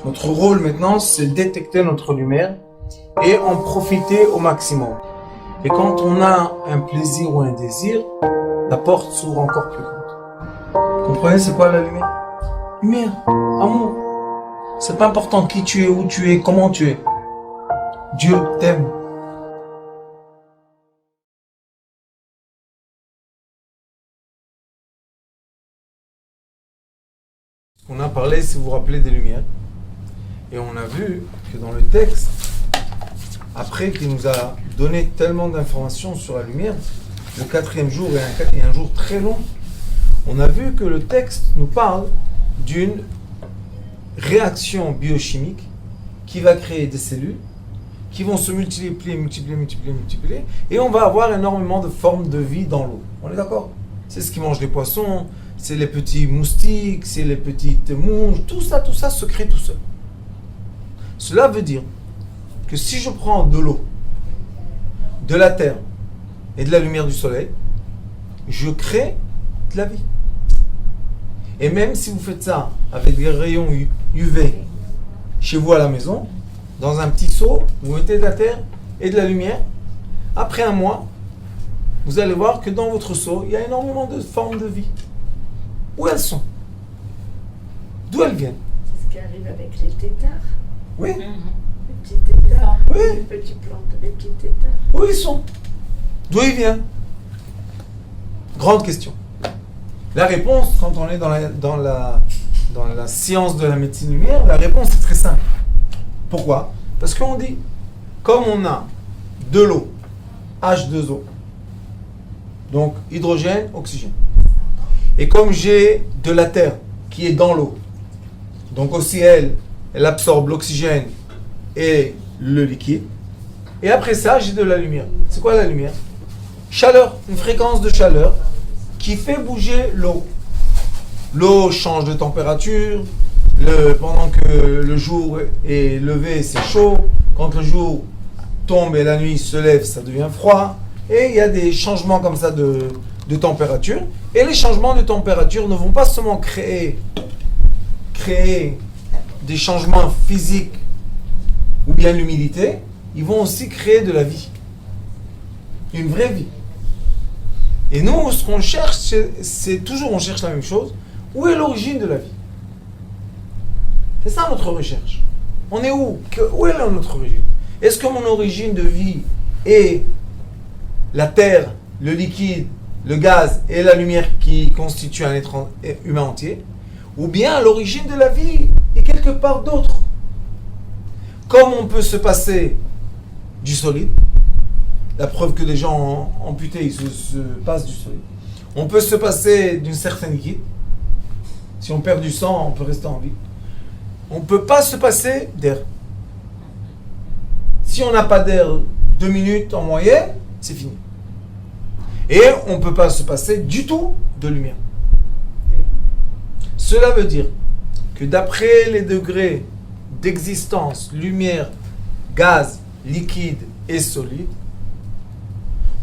Notre rôle maintenant, c'est détecter notre lumière et en profiter au maximum. Et quand on a un plaisir ou un désir, la porte s'ouvre encore plus grande. Vous comprenez c'est quoi la lumière? Lumière, amour. C'est pas important qui tu es, où tu es, comment tu es. Dieu t'aime. On a parlé, si vous vous rappelez, des lumières. Et on a vu que dans le texte, après qu'il nous a donné tellement d'informations sur la lumière, le 4e jour est un jour très long, on a vu que le texte nous parle d'une réaction biochimique qui va créer des cellules qui vont se multiplier, et on va avoir énormément de formes de vie dans l'eau. On est d'accord? C'est ce qui mange les poissons, c'est les petits moustiques, c'est les petites mouches, tout ça se crée tout seul. Cela veut dire que si je prends de l'eau, de la terre et de la lumière du soleil, je crée de la vie. Et même si vous faites ça avec des rayons UV chez vous à la maison, dans un petit seau, vous mettez de la terre et de la lumière, après un mois, vous allez voir que dans votre seau, il y a énormément de formes de vie. Où elles sont? D'où elles viennent? C'est ce qui arrive avec les têtards. Oui. Les petits têtards. Oui. Les petites plantes, les petits têtards. Où ils sont? D'où ils viennent? Grande question. La réponse, quand on est dans la science de la médecine lumière, la réponse est très simple. Pourquoi? Parce qu'on dit, comme on a de l'eau, H2O, donc hydrogène, oxygène, et comme j'ai de la terre qui est dans l'eau, donc aussi elle absorbe l'oxygène et le liquide, et après ça, j'ai de la lumière. C'est quoi la lumière? Chaleur, une fréquence de chaleur qui fait bouger l'eau. L'eau change de température, pendant que le jour est levé, c'est chaud. Quand le jour tombe et la nuit se lève, ça devient froid. Et il y a des changements comme ça de température. Et les changements de température ne vont pas seulement créer des changements physiques ou bien l'humidité, ils vont aussi créer de la vie. Une vraie vie. Et nous, ce qu'on cherche, c'est toujours, on cherche la même chose. Où est l'origine de la vie? C'est ça notre recherche. On est où? Où est notre origine? Est-ce que mon origine de vie est la terre, le liquide, le gaz et la lumière qui constituent un être humain entier? Ou bien l'origine de la vie est quelque part d'autre? Comme on peut se passer du solide, la preuve que les gens amputés ils se passent du solide. On peut se passer d'une certaine liquide. Si on perd du sang, on peut rester en vie. On ne peut pas se passer d'air. Si on n'a pas d'air 2 minutes en moyenne, c'est fini. Et on ne peut pas se passer du tout de lumière. Cela veut dire que d'après les degrés d'existence, lumière, gaz, liquide et solide,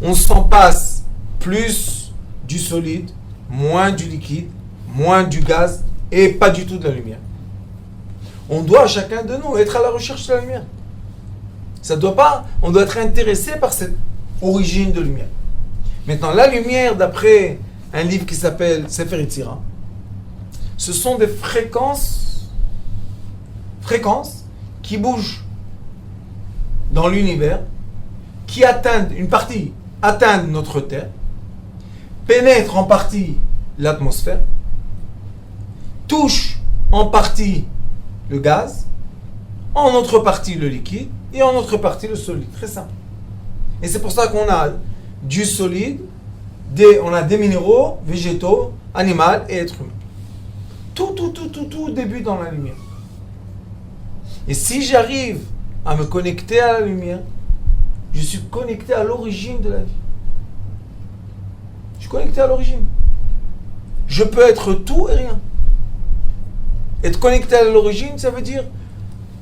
on s'en passe plus du solide, moins du liquide, moins du gaz et pas du tout de la lumière. On doit, chacun de nous, être à la recherche de la lumière. On doit être intéressé par cette origine de lumière. Maintenant, la lumière, d'après un livre qui s'appelle Sefer Yetzira, ce sont des fréquences qui bougent dans l'univers, qui atteignent notre Terre, pénètrent en partie l'atmosphère, touchent en partie le gaz, en autre partie le liquide et en autre partie le solide. Très simple. Et c'est pour ça qu'on a du solide, on a des minéraux, végétaux, animaux et êtres humains. Tout débute dans la lumière. Et si j'arrive à me connecter à la lumière, je suis connecté à l'origine de la vie. Je suis connecté à l'origine. Je peux être tout et rien. Être connecté à l'origine, ça veut dire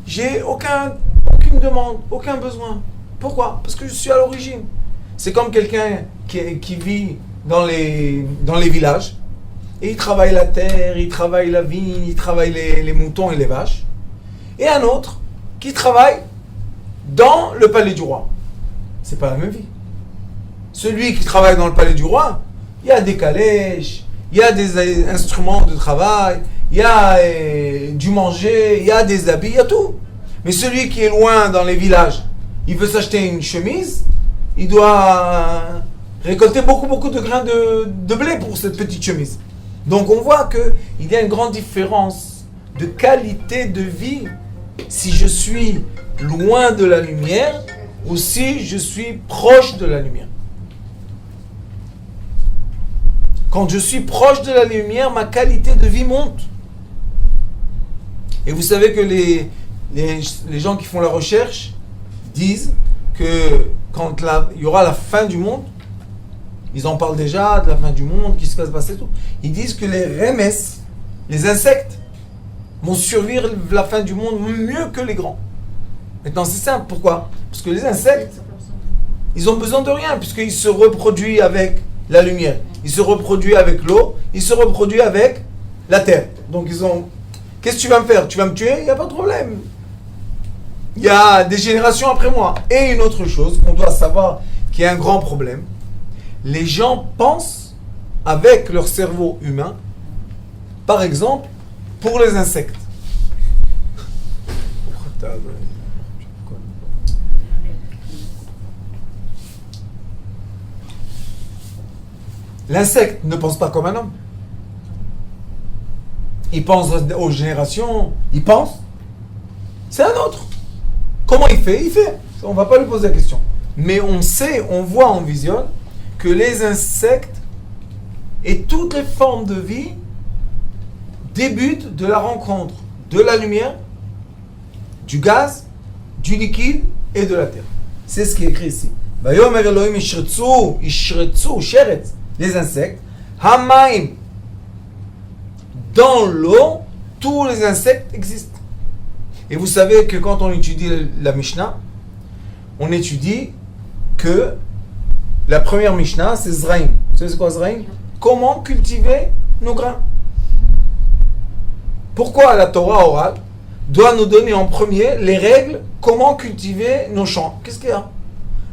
j'ai aucune demande, aucun besoin. Pourquoi? Parce que je suis à l'origine. C'est comme quelqu'un qui vit dans les villages et il travaille la terre, il travaille la vigne, il travaille les moutons et les vaches. et un autre qui travaille dans le palais du roi. C'est pas la même vie. Celui qui travaille dans le palais du roi, il y a des calèches, il y a des instruments de travail, il y a du manger, il y a des habits, il y a tout. Mais celui qui est loin dans les villages, il veut s'acheter une chemise, il doit récolter beaucoup de grains de blé pour cette petite chemise. Donc on voit qu'il y a une grande différence de qualité de vie si je suis loin de la lumière ou si je suis proche de la lumière. Quand je suis proche de la lumière, ma qualité de vie monte. Et vous savez que les gens qui font la recherche disent que quand il y aura la fin du monde, ils en parlent déjà de la fin du monde, qu'est-ce qui va se passer, tout. Ils disent que les remes, les insectes, vont survivre la fin du monde mieux que les grands. Maintenant, c'est simple. Pourquoi? Parce que les insectes, ils ont besoin de rien, puisqu'ils se reproduisent avec la lumière, ils se reproduisent avec l'eau, ils se reproduisent avec la terre. Donc, ils ont... Qu'est-ce que tu vas me faire? Tu vas me tuer? Il n'y a pas de problème. Il y a des générations après moi. Et une autre chose qu'on doit savoir, qui est un grand problème, les gens pensent avec leur cerveau humain, par exemple, pour les insectes. L'insecte ne pense pas comme un homme. Il pense aux générations, il pense. C'est un autre. Comment il fait? Il fait. On ne va pas lui poser la question. Mais on sait, on voit, on visionne que les insectes et toutes les formes de vie débutent de la rencontre de la lumière, du gaz, du liquide et de la terre. C'est ce qui est écrit ici. Vayomer Elohim ishretzu, sheretz, les insectes, hamaim, dans l'eau, tous les insectes existent. Et vous savez que quand on étudie la Mishnah, on étudie que la première Mishnah, c'est Zraïm. Vous savez c'est quoi Zraïm? Comment cultiver nos grains. Pourquoi la Torah orale doit nous donner en premier les règles comment cultiver nos champs? Qu'est-ce qu'il y a?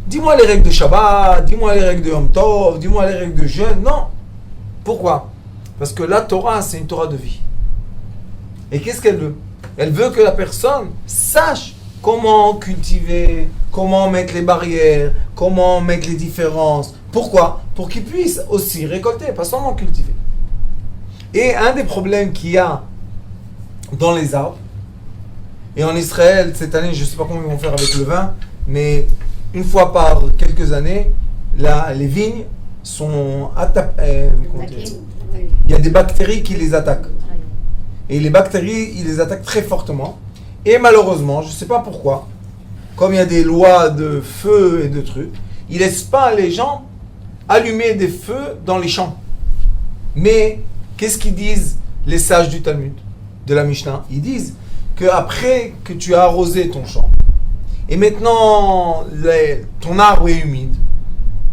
Dis-moi les règles de Shabbat, dis-moi les règles de Yom Tov, dis-moi les règles de jeûne. Non. Pourquoi? Parce que la Torah, c'est une Torah de vie. Et qu'est-ce qu'elle veut? Elle veut que la personne sache comment cultiver, comment mettre les barrières, comment mettre les différences. Pourquoi? Pour qu'il puisse aussi récolter, pas seulement cultiver. Et un des problèmes qu'il y a dans les arbres, et en Israël, cette année, je ne sais pas comment ils vont faire avec le vin, mais une fois par quelques années, les vignes sont attaquées. Il y a des bactéries qui les attaquent. Et les bactéries, ils les attaquent très fortement. Et malheureusement, je ne sais pas pourquoi, comme il y a des lois de feu et de trucs, ils ne laissent pas les gens allumer des feux dans les champs. Mais qu'est-ce qu'ils disent les sages du Talmud, de la Mishnah? Ils disent qu'après que tu as arrosé ton champ, et maintenant ton arbre est humide,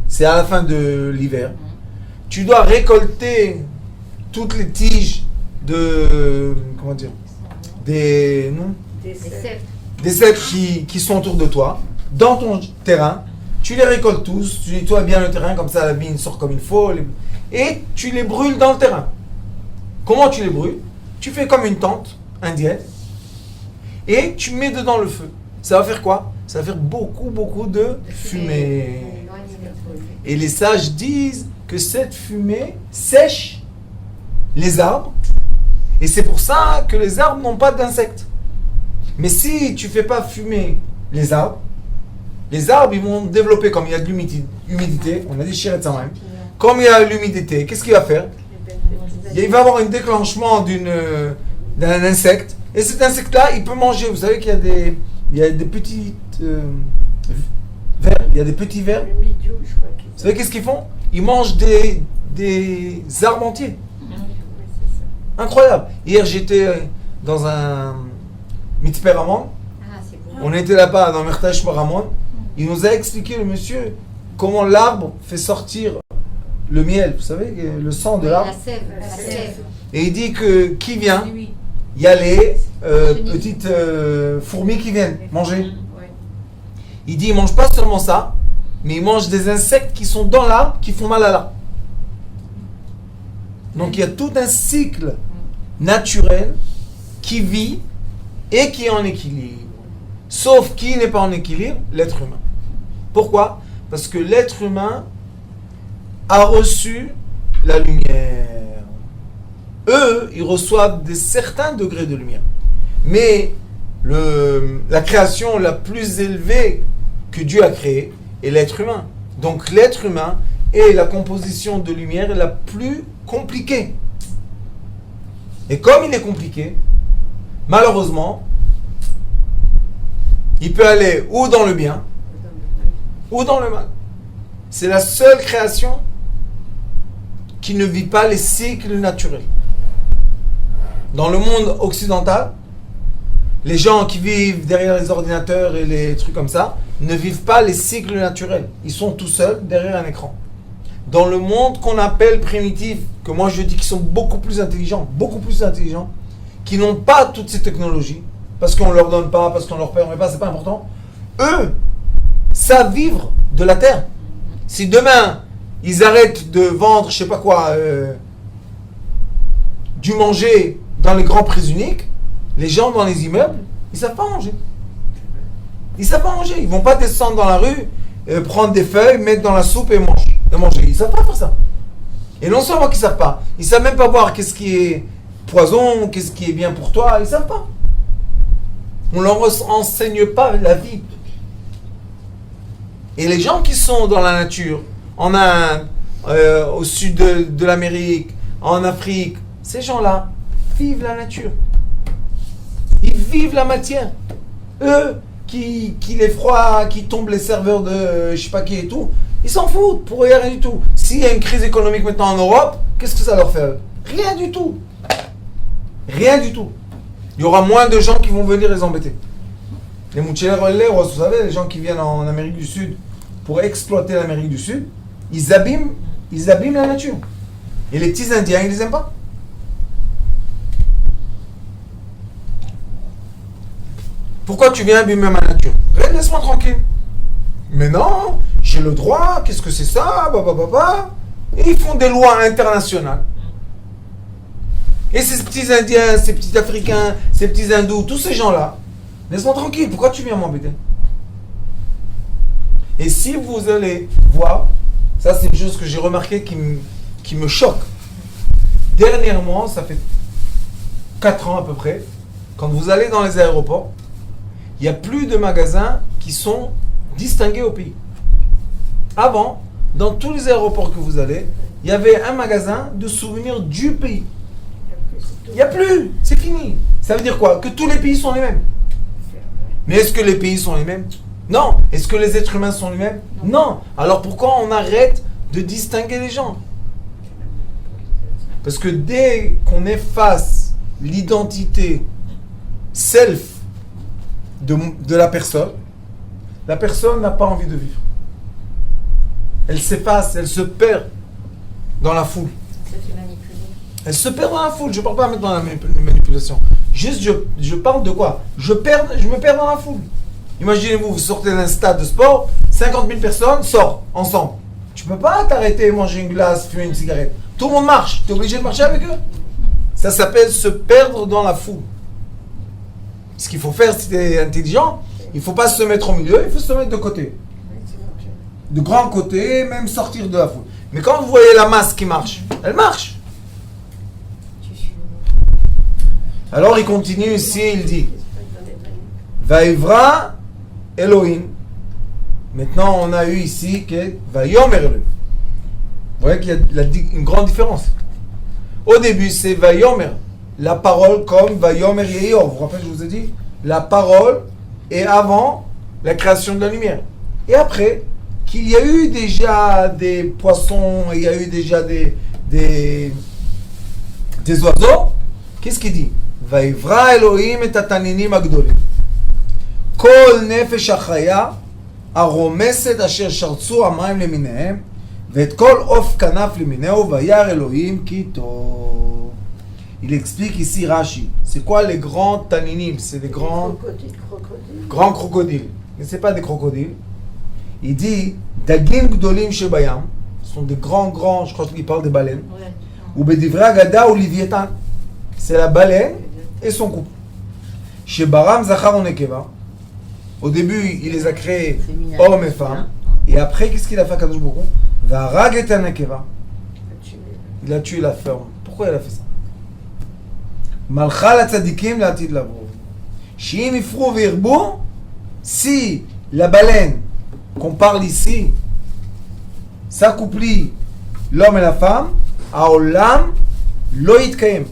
c'est à la fin de l'hiver, tu dois récolter toutes les tiges de, comment dire, des cèpes qui sont autour de toi, dans ton terrain, tu les récoltes tous, tu nettoies bien le terrain, comme ça la vigne sort comme il faut, et tu les brûles dans le terrain. Comment tu les brûles? Tu fais comme une tente indienne, et tu mets dedans le feu. Ça va faire quoi? Ça va faire beaucoup de fumée. Et les sages disent que cette fumée sèche les arbres, et c'est pour ça que les arbres n'ont pas d'insectes. Mais si tu ne fais pas fumer les arbres ils vont développer, comme il y a de l'humidité, on a dit shiret samayim, comme il y a l'humidité, qu'est-ce qu'il va faire? Il va avoir un déclenchement d'un insecte, et cet insecte-là, il peut manger. Vous savez qu'il y a des petites vers, il y a des petits vers. Vous savez qu'est-ce qu'ils font? Ils mangent des arbres entiers. Incroyable. Hier, j'étais dans un Mitzpeh Ramon. On était là-bas dans Mertash Ramon. Il nous a expliqué, le monsieur, comment l'arbre fait sortir le miel. Vous savez, le sang de l'arbre. La sève. Et il dit que qui vient il y a les petites fourmis qui viennent manger. Ouais. Il dit, ils mangent pas seulement ça, mais ils mangent des insectes qui sont dans l'arbre, qui font mal à l'arbre. Donc il y a tout un cycle naturel qui vit et qui est en équilibre. Sauf qui n'est pas en équilibre? L'être humain. Pourquoi? Parce que l'être humain a reçu la lumière. Eux, ils reçoivent certains degrés de lumière. Mais la création la plus élevée que Dieu a créée est l'être humain. Donc l'être humain est la composition de lumière la plus compliquée. Et comme il est compliqué, malheureusement, il peut aller ou dans le bien, ou dans le mal. C'est la seule création qui ne vit pas les cycles naturels. Dans le monde occidental, les gens qui vivent derrière les ordinateurs et les trucs comme ça ne vivent pas les cycles naturels. Ils sont tout seuls derrière un écran. Dans le monde qu'on appelle primitif, que moi je dis qu'ils sont beaucoup plus intelligents, qui n'ont pas toutes ces technologies, parce qu'on ne leur donne pas, parce qu'on leur permet pas, c'est pas important. Eux savent vivre de la terre. Si demain ils arrêtent de vendre, je sais pas quoi, du manger dans les grands prix uniques, les gens dans les immeubles, ils savent pas manger. Ils savent pas manger. Ils vont pas descendre dans la rue, prendre des feuilles, mettre dans la soupe et manger. Ils savent pas faire ça. Et non seulement qu'ils savent pas, ils savent même pas voir qu'est-ce qui est poison, qu'est-ce qui est bien pour toi, ils savent pas. On leur enseigne pas la vie. Et les gens qui sont dans la nature, en Inde, au sud de l'Amérique, en Afrique, ces gens-là vivent la nature. Ils vivent la matière. Eux, qui les froid, qui tombent les serveurs de je sais pas qui et tout, ils s'en foutent, pour eux, rien du tout. S'il y a une crise économique maintenant en Europe, qu'est-ce que ça leur fait? Rien du tout. Rien du tout. Il y aura moins de gens qui vont venir les embêter. Les mucheleros, vous savez, les gens qui viennent en Amérique du Sud pour exploiter l'Amérique du Sud, ils abîment la nature. Et les petits Indiens, ils les aiment pas. Pourquoi tu viens abîmer ma nature? Laisse-moi tranquille. Mais non, j'ai le droit, qu'est-ce que c'est ça? Et ils font des lois internationales. Et ces petits Indiens, ces petits Africains, ces petits Hindous, tous ces gens-là, laisse-moi tranquille, pourquoi tu viens m'embêter? Et si vous allez voir, ça c'est une chose que j'ai remarqué qui me choque. Dernièrement, ça fait 4 ans à peu près, quand vous allez dans les aéroports, il n'y a plus de magasins qui sont distingués au pays. Avant, dans tous les aéroports que vous allez, il y avait un magasin de souvenirs du pays. Il n'y a plus, c'est fini. Ça veut dire quoi? Que tous les pays sont les mêmes. Mais est-ce que les pays sont les mêmes? Non. Est-ce que les êtres humains sont les mêmes? Non. Alors pourquoi on arrête de distinguer les gens? Parce que dès qu'on efface l'identité self de la personne n'a pas envie de vivre. Elle s'efface, elle se perd dans la foule. Elle se perd dans la foule. Je ne parle pas maintenant de la manipulation. Juste, je parle de quoi? Je me perds dans la foule. Imaginez-vous, vous sortez d'un stade de sport, 50 000 personnes sortent ensemble. Tu ne peux pas t'arrêter, manger une glace, fumer une cigarette. Tout le monde marche. Tu es obligé de marcher avec eux. Ça s'appelle se perdre dans la foule. Ce qu'il faut faire si tu es intelligent, il ne faut pas se mettre au milieu, il faut se mettre de côté. De grand côté, même sortir de la foule. Mais quand vous voyez la masse qui marche, elle marche. Alors il continue ici, il dit Vaivra Elohim. Maintenant on a eu ici que Vayomer Elohim. Vous voyez qu'il y a une grande différence. Au début c'est Vayomer, la parole comme Vayomer Yeyor. Vous vous rappelez, je vous ai dit, la parole est avant la création de la lumière. Et après, qu'il y a eu déjà des poissons, il y a eu déjà des oiseaux, qu'est-ce qu'il dit? ויברא אלוהים את התנינים הגדולים. כל נפש החיה הרומסת אשר שרצו המים למיניהם, ואת כל עוף כנף למיניהו, וירא אלוהים כי טוב. Il explique ici Rashi, C'est quoi les grands taninim? C'est des grands crocodiles. Mais ce n'est pas des crocodiles. Il dit Dagim Gdolim Shebayam. Ce sont des grands, je crois qu'il parle des baleines. Ou Bedivra Agada ou Livietan. C'est la baleine et son couple. Chez Baram Zachar Onekeva. Au début, il les a créés hommes et femmes. Et après, qu'est-ce qu'il a fait à Kadosh Baruch Hu? Varag et Anekeva. Il a tué la femme. Pourquoi il a fait ça? Malcha la tzadikim la atid lavo. Shim ifru virbu. Si la baleine qu'on parle ici s'accouplit l'homme et la femme, aolam lo yitkayem.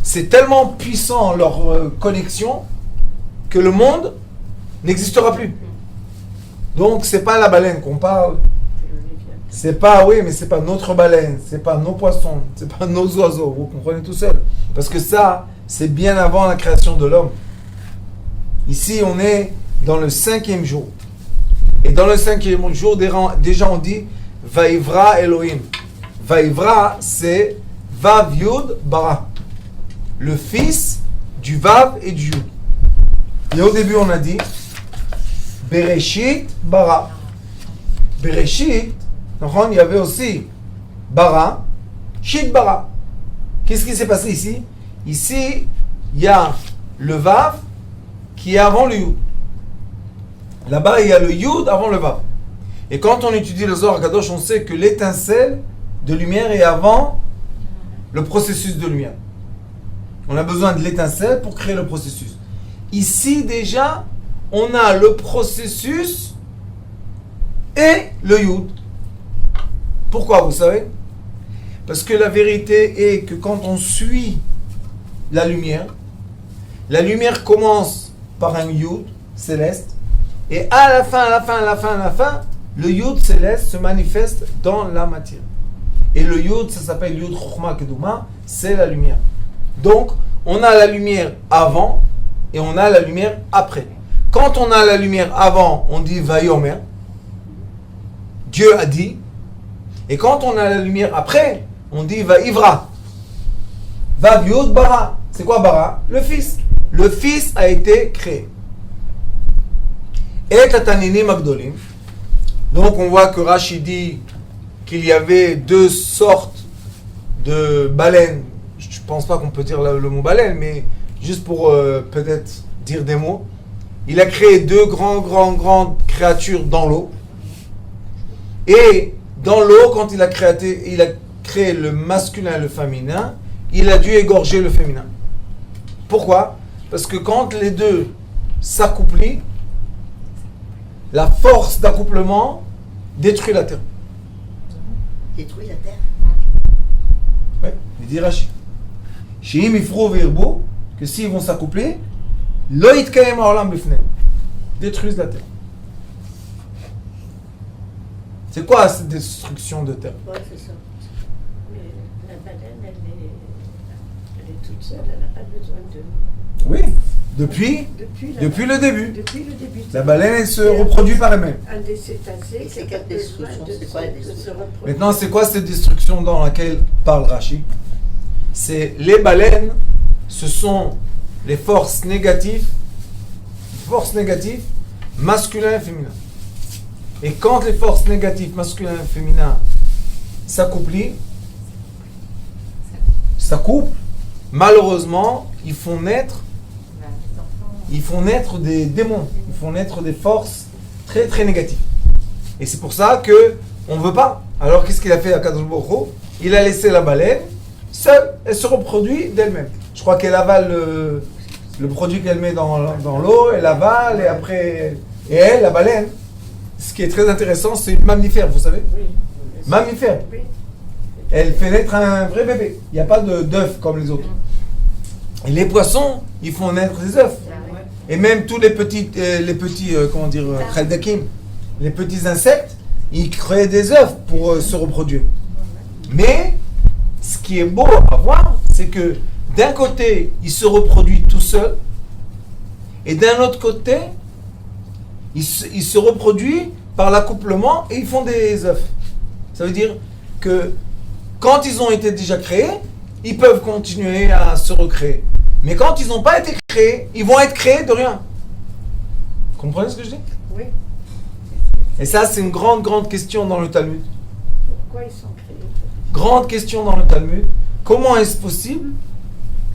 C'est tellement puissant leur connexion que le monde n'existera plus. Donc c'est pas la baleine qu'on parle. C'est pas, oui, mais c'est pas notre baleine, c'est pas nos poissons, c'est pas nos oiseaux, vous comprenez tout seul. Parce que ça, c'est bien avant la création de l'homme. Ici, on est dans le 5e jour. Et dans le 5e jour, déjà on dit Vaivra Elohim. Vaivra, c'est Vav Yud Bara. Le fils du Vav et du Yud. Et au début, on a dit Bereshit Bara. Bereshit, il y avait aussi Bara, Shit Bara. Qu'est-ce qui s'est passé ici? Ici, il y a le Vav qui est avant le Yud. Là-bas, il y a le Yud avant le Vav. Et quand on étudie le Zohar Kadosh, on sait que l'étincelle de lumière est avant le processus de lumière. On a besoin de l'étincelle pour créer le processus. Ici, déjà, on a le processus et le Yud. Pourquoi, vous savez? Parce que la vérité est que quand on suit la lumière commence par un Yud céleste, et à la fin, le Yud céleste se manifeste dans la matière. Et le Yud, ça s'appelle Yud Chokhmah Keduma, c'est la lumière. Donc, on a la lumière avant et on a la lumière après. Quand on a la lumière avant, on dit Vayomer, Dieu a dit. Et quand on a la lumière après, on dit Vaivra, Vav Yud Bara. C'est quoi Bara? Le Fils. Le Fils a été créé. Et Tataninim Agdolim. Donc on voit que Rashi dit qu'il y avait deux sortes de baleines. Je ne pense pas qu'on peut dire le mot baleine, mais juste pour peut-être dire des mots. Il a créé deux grandes créatures dans l'eau. Et dans l'eau, quand il a créé le masculin et le féminin, il a dû égorger le féminin. Pourquoi? Parce que quand les deux s'accouplent, la force d'accouplement détruit la terre. Détruit la terre. Oui, il dit Rashi. Sheim ifru virbu, que s'ils vont s'accoupler, lo yitkayem ha'olam bifneim, détruisent la terre. C'est quoi cette destruction de terre? Oui, c'est ça. Mais la baleine, elle est toute seule, elle n'a pas besoin de... Oui, depuis le début. Depuis le début. La baleine, elle se reproduit par elle-même. Un des cétacés. C'est quelle destruction? C'est quoi la destruction? Maintenant, c'est quoi cette destruction dans laquelle parle Rashi? C'est les baleines, ce sont les forces négatives, masculin et féminin. Et quand les forces négatives, masculin et féminin, s'accouplent, malheureusement, ils font naître des démons, ils font naître des forces très très négatives. Et c'est pour ça que on ne veut pas. Alors qu'est-ce qu'il a fait à Kadosh Baruch Hu? Il a laissé la baleine seule, elle se reproduit d'elle-même. Je crois qu'elle avale le produit qu'elle met dans l'eau, elle avale et après... Et elle, la baleine, ce qui est très intéressant, c'est une mammifère, vous savez? Oui. Mammifère. Oui. Elle fait naître un vrai bébé. Il n'y a pas d'œufs comme les autres. Et les poissons, ils font naître des œufs. Et même tous les petits khaldakim, les petits insectes, ils créent des œufs pour se reproduire. Mais ce qui est beau à voir, c'est que d'un côté, il se reproduit tout seul, et d'un autre côté, il se reproduit par l'accouplement et ils font des œufs. Ça veut dire que quand ils ont été déjà créés, ils peuvent continuer à se recréer. Mais quand ils n'ont pas été créés, ils vont être créés de rien. Vous comprenez ce que je dis? Oui. Et ça, c'est une grande, grande question dans le Talmud. Pourquoi ils sont créés? Grande question dans le Talmud. Comment est-ce possible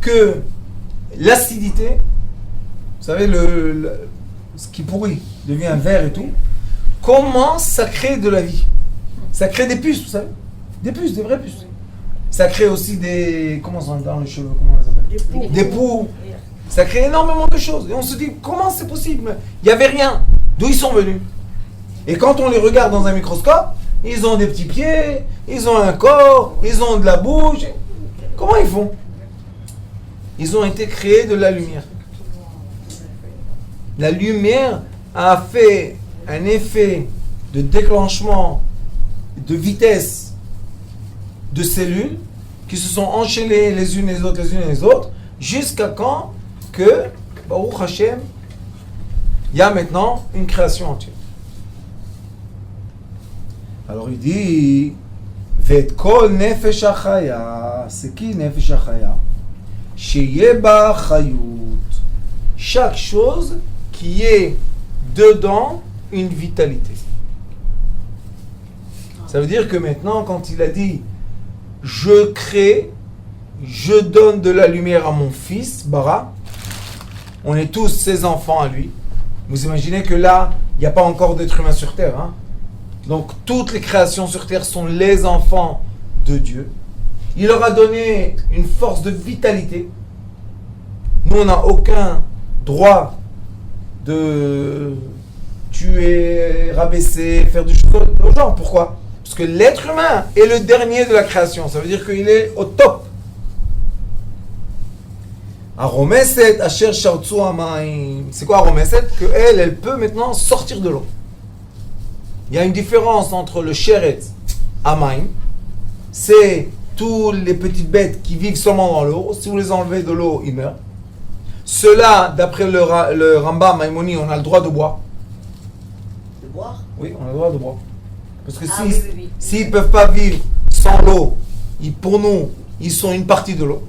que l'acidité, vous savez, ce qui pourrit devient vert et tout, comment ça crée de la vie? Ça crée des puces, vous savez? Des puces, des vraies puces. Ça crée aussi des... Comment ça dans les cheveux? Comment on les appelle? Des poux. Ça crée énormément de choses. Et on se dit, comment c'est possible? Il n'y avait rien. D'où ils sont venus? Et quand on les regarde dans un microscope, ils ont des petits pieds, ils ont un corps, ils ont de la bouche. Comment ils font? Ils ont été créés de la lumière. La lumière a fait un effet de déclenchement, de vitesse de cellules qui se sont enchaînées les unes les autres, jusqu'à quand que, Baruch Hashem, il y a maintenant une création entière. Alors il dit, Vet kol nefesh achaya, c'est qui nefesh achaya? Sheye ba chayut. Chaque chose qui est dedans une vitalité. Ça veut dire que maintenant, quand il a dit, je crée, je donne de la lumière à mon fils, Bara, on est tous ses enfants à lui. Vous imaginez que là, il n'y a pas encore d'être humain sur terre, hein? Donc toutes les créations sur terre sont les enfants de Dieu. Il leur a donné une force de vitalité. Nous, on n'a aucun droit de tuer, rabaisser, faire du choses au genre. Pourquoi? Parce que l'être humain est le dernier de la création. Ça veut dire qu'il est au top. Aromeset, Asher Shartsu Amaim. C'est quoi Aromeset? Que elle peut maintenant sortir de l'eau. Il y a une différence entre le Sheretz Amaim, c'est tous les petites bêtes qui vivent seulement dans l'eau. Si vous les enlevez de l'eau, ils meurent. Ceux-là, d'après le Rambam Maimoni, on a le droit de boire. De boire? Oui, on a le droit de boire. Parce que oui. s'ils ne peuvent pas vivre sans l'eau, pour nous, ils sont une partie de l'eau.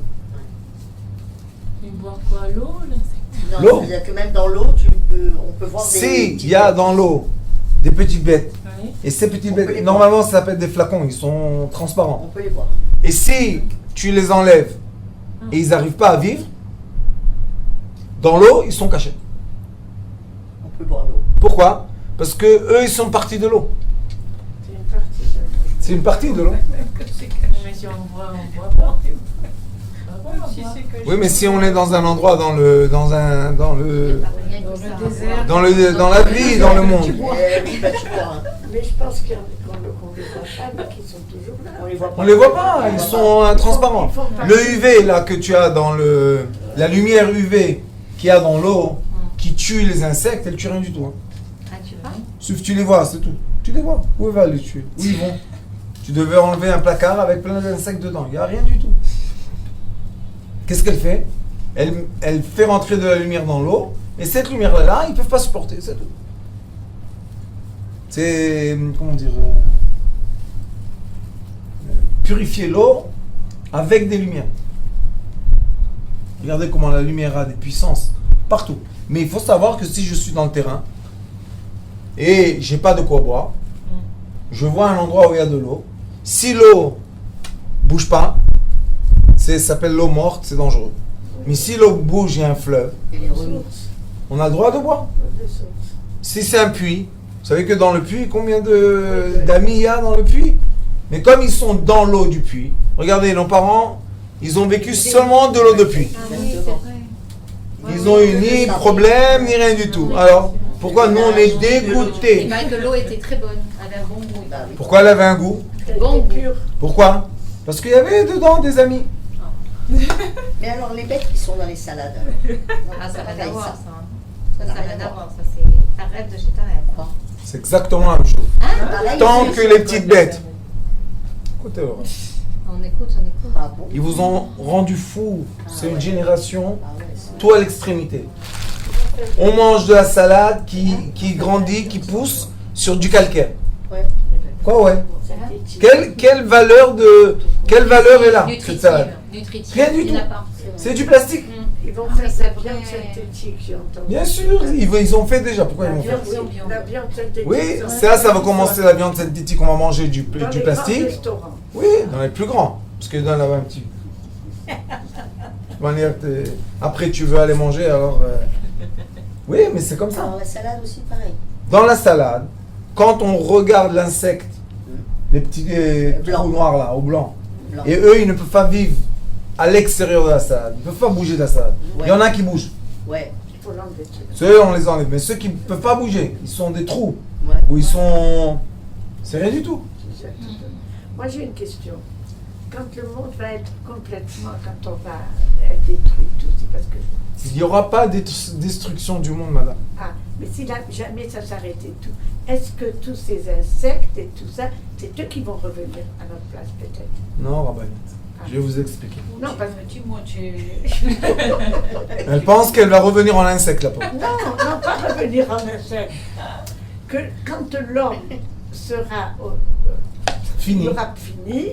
Ils boivent quoi? L'eau? Non, L'eau. c'est-à-dire que même dans l'eau, on peut voir des... Si il y a dans l'eau des petites bêtes, Oui. et ces petites On peut bêtes, les normalement ça s'appelle des flacons, ils sont transparents. On peut les voir. Et si tu les enlèves et ils n'arrivent pas à vivre, dans l'eau, ils sont cachés. On peut boire l'eau. Pourquoi? Parce que eux, ils sont partis de l'eau. C'est une partie de l'eau. C'est une partie de l'eau. Mais si on boit pas. Oui, mais si on est dans un endroit, dans le désert. dans la vie, dans le monde. Oui, bah tu bois. Hein. Mais je pense qu'on ne les voit pas, mais qu'ils sont toujours là. On les voit pas. On les voit pas, ils sont transparents. Le UV là que tu as dans la lumière UV qu'il y a dans l'eau, qui tue les insectes, elle tue rien du tout. Hein. Ah, tu vois? Sauf que tu les vois, c'est tout. Tu les vois. Où va les tuer? Où ils vont? Tu devais enlever un placard avec plein d'insectes dedans. Il n'y a rien du tout. Qu'est-ce qu'elle fait? Elle fait rentrer de la lumière dans l'eau, et cette lumière-là, ils ne peuvent pas supporter, c'est tout. C'est, comment dire, purifier l'eau avec des lumières. Regardez comment la lumière a des puissances partout. Mais il faut savoir que si je suis dans le terrain, et j'ai pas de quoi boire, je vois un endroit où il y a de l'eau. Si l'eau bouge pas, ça s'appelle l'eau morte, c'est dangereux. Mais si l'eau bouge, il y a un fleuve, Et les remis. on a le droit de boire. Si c'est un puits, vous savez que dans le puits, combien d'amis il y a dans le puits? Mais comme ils sont dans l'eau du puits, regardez, nos parents, ils ont vécu seulement de l'eau de puits. Ah oui, c'est vrai. Ils ont eu ni problème, ni rien du tout. Alors, pourquoi nous on est Il dégoûtés? paraît que l'eau était très bonne, avait un bon goût. Bah oui. Pourquoi elle avait un goût? Bon goût. Pourquoi? Parce qu'il y avait dedans des amis. Mais alors, les bêtes qui sont dans les salades, alors Ah, ça n'a rien à voir, ça. hein. Ça Ça n'a rien n'a à rien à voir. voir, ça c'est ta rêve de chez ta rêve. C'est exactement la même chose. Pareil, Tant c'est- que les petites bêtes. Écoutez, On écoute. Ah bon? ils vous ont rendu fou. C'est une génération, Ah ouais, c'est- tout à l'extrémité. On mange de la salade qui grandit, qui pousse sur du calcaire. Ouais. Quoi, ouais? Ça fait Quelle valeur Quelle valeur est là, cette Nutritive. salade? Nutritive. Rien du Il tout. n'a pas. C'est du plastique. Ils vont Ah, faire mais de la c'est viande vrai. synthétique, j'ai entendu. Bien sûr, ils ont fait déjà. Pourquoi ils vont faire? La viande synthétique. Oui, ça va commencer la viande synthétique. On va manger du Dans les plastique. grands restaurants. Oui, dans les plus grands. Parce que dans là-bas un petit. De manière, après, tu veux aller manger, alors. Oui, mais c'est comme ça. Alors la salade aussi, pareil. Dans la salade, quand on regarde l'insecte, les petits Blanc. trous noirs là, au blanc, Blanc. et eux, ils ne peuvent pas vivre à l'extérieur de la salade. Ils ne peuvent pas bouger de la salade. Ouais. Il y en a qui bougent. Ouais, Il faut l'enlever. Ceux, on les enlève. Mais ceux qui ne peuvent pas bouger, ils sont des trous. ouais. Où ils sont. C'est rien du tout. Moi, j'ai une question. Quand le monde va être complètement, quand on va être détruit, tout, c'est parce que. Il n'y aura pas de destruction du monde, madame. Ah, mais si là, jamais ça s'arrêtait tout, est-ce que tous ces insectes et tout ça, c'est eux qui vont revenir à notre place, peut-être? Non, Rabbanit. Je vais vous expliquer. Non, parce Dis-moi, tu... Elle pense qu'elle va revenir en insecte, la pauvre. non, pas revenir en insecte. Que quand l'homme sera Fini. aura fini,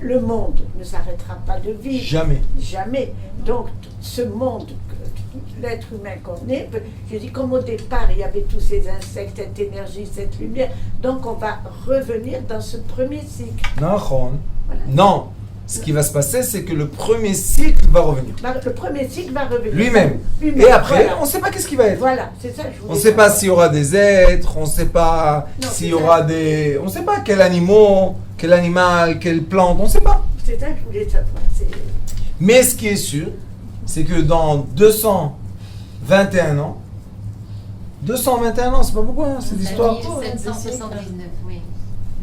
le monde ne s'arrêtera pas de vivre. Jamais. Jamais. Donc, ce monde, l'être humain qu'on est, je dis comme au départ, il y avait tous ces insectes, cette énergie, cette lumière. Donc, on va revenir dans ce premier cycle. Non, Ron. Voilà. Non. Ce qui va se passer, c'est que le premier cycle va revenir. Le premier cycle va revenir. Lui-même. Lui-même, Et après, voilà. on ne sait pas qu'est-ce qu'il va être. Voilà, c'est ça que je voulais On ne sait pas savoir. s'il y aura des êtres, on ne sait pas Non, s'il y c'est aura ça. des... On ne sait pas quel animal, quelle plante, on ne sait pas. C'est ça que je voulais savoir. Mais ce qui est sûr, c'est que dans 221 ans, 221 ans, c'est pas beaucoup, hein, c'est l'histoire. 1779, oui.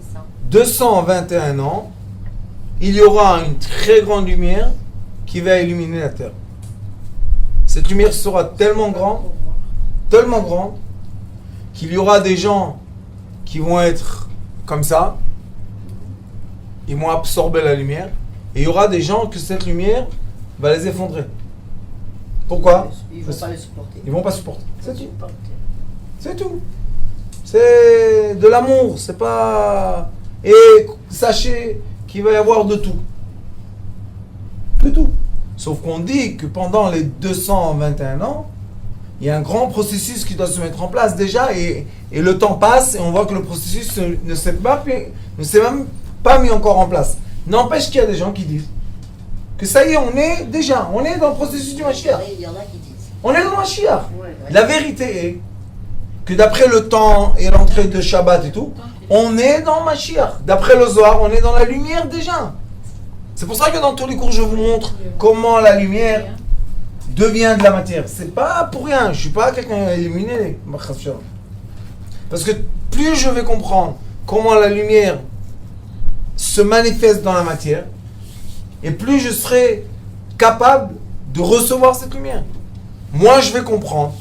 C'est ça. 221 ans, il y aura une très grande lumière qui va illuminer la Terre. Cette lumière sera tellement grande, qu'il y aura des gens qui vont être comme ça, ils vont absorber la lumière, et il y aura des gens que cette lumière va les effondrer. Pourquoi? Ils ne vont pas le supporter. Ils vont pas supporter. C'est tout. Supporter. C'est tout. C'est de l'amour, c'est pas... Et sachez qu'il va y avoir de tout. De tout. Sauf qu'on dit que pendant les 221 ans, il y a un grand processus qui doit se mettre en place déjà, et le temps passe, et on voit que le processus ne s'est même pas mis encore en place. N'empêche qu'il y a des gens qui disent que ça y est, on est dans le processus du Mashiach. Il y en a qui disent. On est dans le Mashiach. Ouais, ouais. La vérité est que d'après le temps et l'entrée de Shabbat et tout, on est dans Mashiach. D'après le Zohar, on est dans la lumière déjà. C'est pour ça que dans tous les cours, je vous montre comment la lumière devient de la matière. C'est pas pour rien. Je suis pas quelqu'un illuminé. Parce que plus je vais comprendre comment la lumière se manifeste dans la matière, et plus je serai capable de recevoir cette lumière. Moi, je vais comprendre.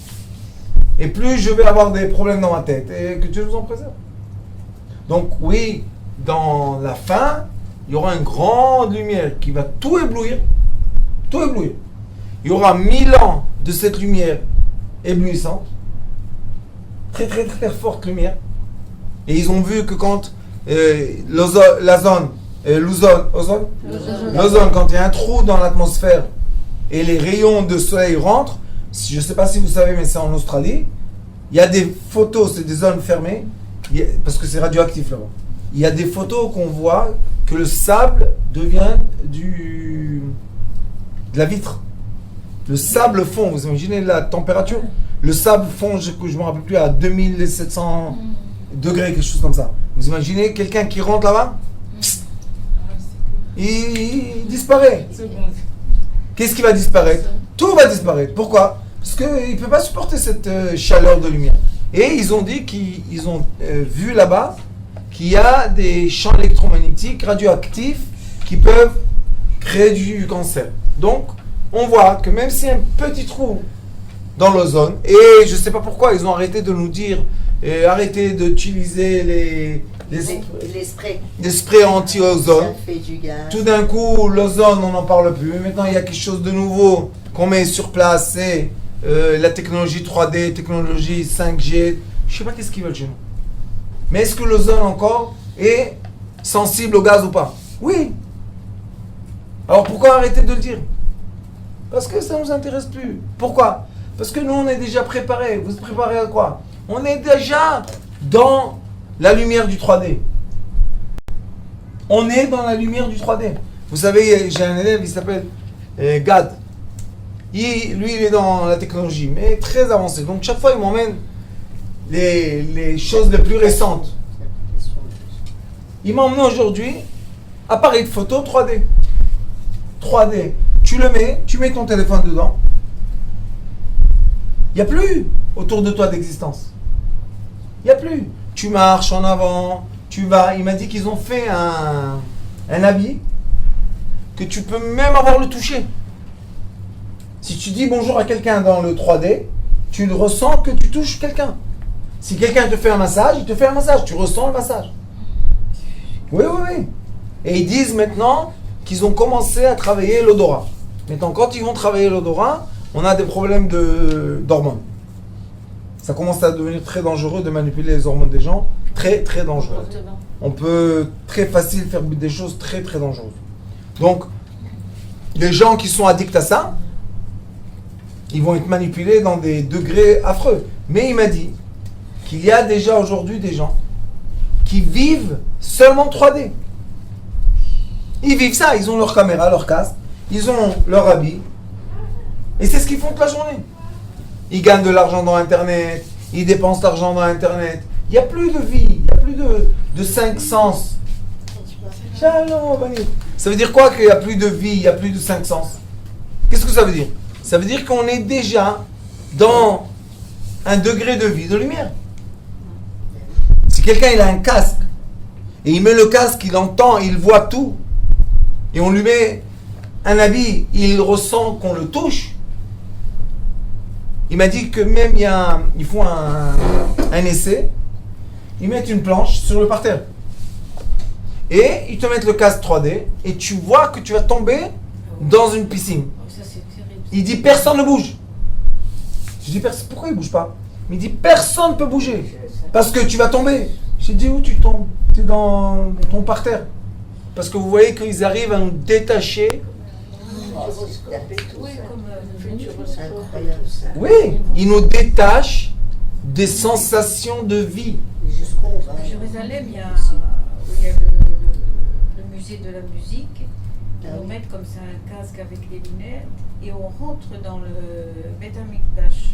Et plus je vais avoir des problèmes dans ma tête. Et que Dieu nous en préserve. Donc oui, dans la fin, il y aura une grande lumière qui va tout éblouir. Tout éblouir. Il y aura 1000 ans de cette lumière éblouissante. Très très très forte lumière. Et ils ont vu que quand l'ozone, quand il y a un trou dans l'atmosphère et les rayons de soleil rentrent, je ne sais pas si vous savez, mais c'est en Australie, il y a des photos, c'est des zones fermées, parce que c'est radioactif là-bas. Il y a des photos qu'on voit que le sable devient de la vitre. Le sable fond, vous imaginez la température? Le sable fond, je ne me rappelle plus, à 2700 degrés, quelque chose comme ça. Vous imaginez quelqu'un qui rentre là-bas? Il disparaît. Qu'est-ce qui va disparaître? Tout va disparaître. Pourquoi? Parce qu'il ne peut pas supporter cette chaleur de lumière. Et ils ont dit qu'ils ont vu là-bas qu'il y a des champs électromagnétiques radioactifs qui peuvent créer du cancer. Donc, on voit que même s'il y a un petit trou dans l'ozone, et je ne sais pas pourquoi ils ont arrêté de nous dire, arrêtez d'utiliser les sprays anti-ozone. Ça fait du gaz. Tout d'un coup, l'ozone, on n'en parle plus. Maintenant, il y a quelque chose de nouveau qu'on met sur place, c'est la technologie 3D, technologie 5G. Je ne sais pas qu'est-ce qu'ils veulent chez nous. Mais est-ce que l'ozone encore est sensible au gaz ou pas? Oui. Alors pourquoi arrêter de le dire? Parce que ça ne nous intéresse plus. Pourquoi? Parce que nous, on est déjà préparés. Vous êtes préparés à quoi? On est déjà dans la lumière du 3D. On est dans la lumière du 3D. Vous savez, j'ai un élève, il s'appelle Gad. Lui, il est dans la technologie, mais très avancé. Donc chaque fois, il m'emmène les choses les plus récentes. Il m'a emmené aujourd'hui appareil de photo 3D. 3D. Tu le mets, tu mets ton téléphone dedans. Il n'y a plus autour de toi d'existence. Il n'y a plus. Tu marches en avant, tu vas. Il m'a dit qu'ils ont fait un habit que tu peux même avoir le toucher. Si tu dis bonjour à quelqu'un dans le 3D, tu le ressens que tu touches quelqu'un. Si quelqu'un te fait un massage, il te fait un massage. Tu ressens le massage. Oui, oui, oui. Et ils disent maintenant qu'ils ont commencé à travailler l'odorat. Maintenant, quand ils vont travailler l'odorat, on a des problèmes d'hormones. Ça commence à devenir très dangereux de manipuler les hormones des gens. Très, très dangereux. On peut très facile faire des choses très, très dangereuses. Donc, les gens qui sont addicts à ça, ils vont être manipulés dans des degrés affreux. Mais il m'a dit qu'il y a déjà aujourd'hui des gens qui vivent seulement 3D. Ils vivent ça, ils ont leur caméra, leur casque, ils ont leur habit. Et c'est ce qu'ils font toute la journée. Ils gagnent de l'argent dans Internet, ils dépensent l'argent dans Internet. Il n'y a plus de vie, il n'y a plus de 5 sens. Shalom, Bani. Ça veut dire quoi qu'il n'y a plus de vie, il n'y a plus de 5 sens? Qu'est-ce que ça veut dire? Ça veut dire qu'on est déjà dans un degré de vie, de lumière. Si quelqu'un il a un casque, et il met le casque, il entend, il voit tout, et on lui met un habit, il ressent qu'on le touche. Il m'a dit que même ils font un essai, ils mettent une planche sur le parterre. Et ils te mettent le casque 3D, et tu vois que tu vas tomber dans une piscine. Ça, c'est terrible. Il dit personne ne bouge. Je dis pourquoi il ne bouge pas? Il dit personne ne peut bouger. Parce que tu vas tomber. J'ai dit où tu tombes? Tu es dans ton parterre. Parce que vous voyez qu'ils arrivent à nous détacher. Oui, comme Incroyable. Oui, ils nous détachent des sensations de vie. Jusqu'au 20. à Jérusalem, il y a le musée de la musique. Ah On oui. met comme ça un casque avec des lunettes et on rentre dans le Beth Amikdash.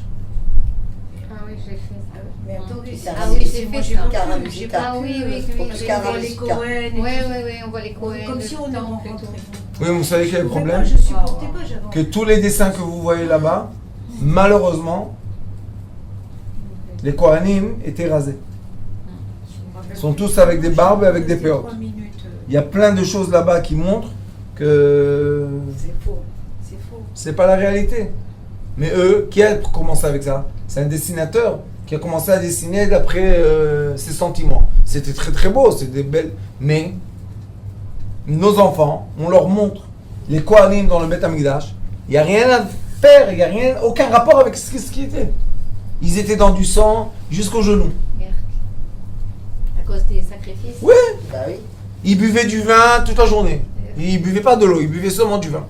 Ah oui, j'ai fait ça. Mais attendez, Ah Ah oui, j'ai moi, fait j'ai ça. pas Cara pu, j'ai Musica. pas Ah oui, pu, oui, oui. Focus j'ai Cara on voit les Musica. Cohen et Oui, tout. oui, oui, on voit les Cohen. Comme si on est rentré. Oui, vous savez quel est le problème? Je supportais pas, j'avais Que tous les dessins que vous voyez là-bas, malheureusement, les Kohanim étaient rasés. Ils sont tous avec des barbes et avec des péotes. 3 minutes. Il y a plein de choses là-bas qui montrent que C'est faux. C'est faux. c'est pas la réalité. Mais eux, qui a commencé avec ça? C'est un dessinateur qui a commencé à dessiner d'après ses sentiments. C'était très très beau, c'est des belles. Mais nos enfants, on leur montre les Kohanim dans le Beth Amikdash. Il n'y a rien à faire, il n'y a rien, aucun rapport avec ce qui était. Ils étaient dans du sang jusqu'aux genoux. À cause des sacrifices. Oui, Bah oui. ils buvaient du vin toute la journée. Ils ne buvaient pas de l'eau, ils buvaient seulement du vin.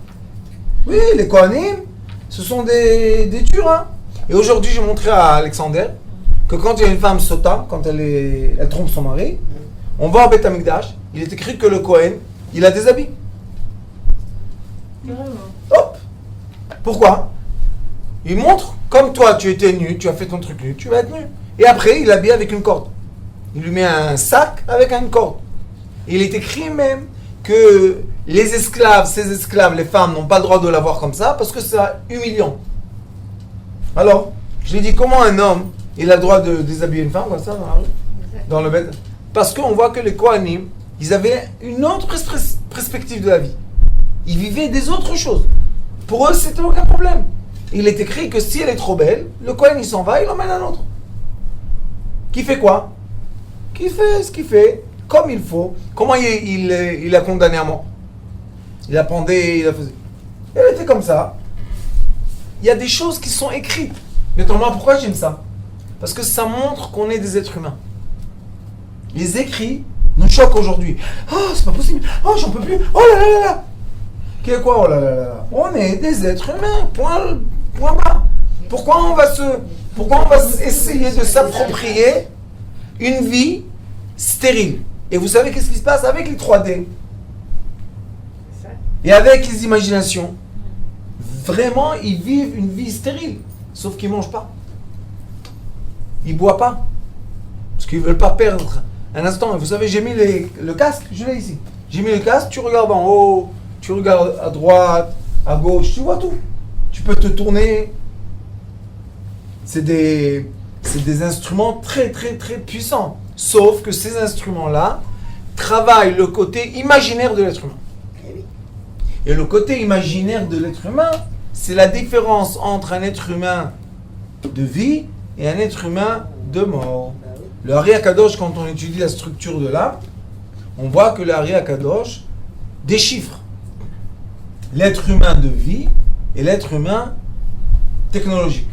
Oui, les Kohanim, ce sont des durs. Hein. Et aujourd'hui, j'ai montré à Alexander que quand il y a une femme sota, quand elle trompe son mari, on va au Beth Amikdash, il est écrit que le Kohen, il a des habits. Hop. Pourquoi? Il montre, comme toi, tu étais nu, tu as fait ton truc nu, tu vas être nu. Et après, il l'habille avec une corde. Il lui met un sac avec une corde. Il est écrit même que les esclaves, ces esclaves, les femmes n'ont pas le droit de l'avoir comme ça parce que c'est humiliant. Alors, je lui ai dit, comment un homme, il a le droit de déshabiller une femme comme ça dans la rue, dans le bed? Parce qu'on voit que les Kohanim, ils avaient une autre perspective de la vie. Ils vivaient des autres choses. Pour eux, c'était aucun problème. Il est écrit que si elle est trop belle, le Kohen il s'en va, il emmène un autre. Qui fait quoi? Qui fait ce qu'il fait, comme il faut. Comment il a condamné à mort? Il a pendé, il a fait... Elle était comme ça. Il y a des choses qui sont écrites. Mais moi, pourquoi j'aime ça? Parce que ça montre qu'on est des êtres humains. Les écrits nous choquent aujourd'hui. Oh, c'est pas possible. Oh, j'en peux plus. Oh là là là là. Qui est quoi? Oh là là là là. On est des êtres humains, point bas. Pourquoi on va essayer de s'approprier une vie stérile? Et vous savez qu'est-ce qui se passe avec les 3D et avec les imaginations? Vraiment, ils vivent une vie stérile. Sauf qu'ils ne mangent pas. Ils ne boivent pas. Parce qu'ils ne veulent pas perdre un instant. Et vous savez, j'ai mis le casque, je l'ai ici. J'ai mis le casque, tu regardes en haut, tu regardes à droite, à gauche, tu vois tout. Tu peux te tourner. C'est des instruments très très très puissants. Sauf que ces instruments-là travaillent le côté imaginaire de l'être humain. Et le côté imaginaire de l'être humain, c'est la différence entre un être humain de vie et un être humain de mort. Le Ari Akadosh, quand on étudie la structure de l'âme, on voit que le Ari Akadosh déchiffre l'être humain de vie et l'être humain technologique.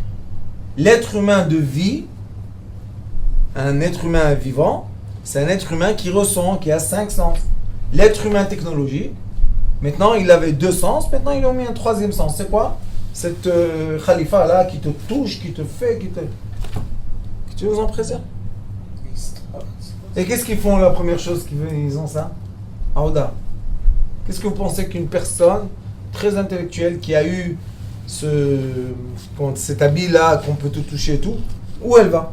L'être humain de vie, un être humain vivant, c'est un être humain qui ressent, qui a 5 sens. L'être humain technologique, maintenant il avait 2 sens, maintenant il a mis un 3e sens. C'est quoi? Cette khalifa là qui te touche, qui te fait, que tu vous en préserves. Et qu'est-ce qu'ils font la première chose qu'ils ont ça? Aouda. Qu'est-ce que vous pensez qu'une personne très intellectuelle qui a eu cet habit là qu'on peut te toucher et tout, où elle va?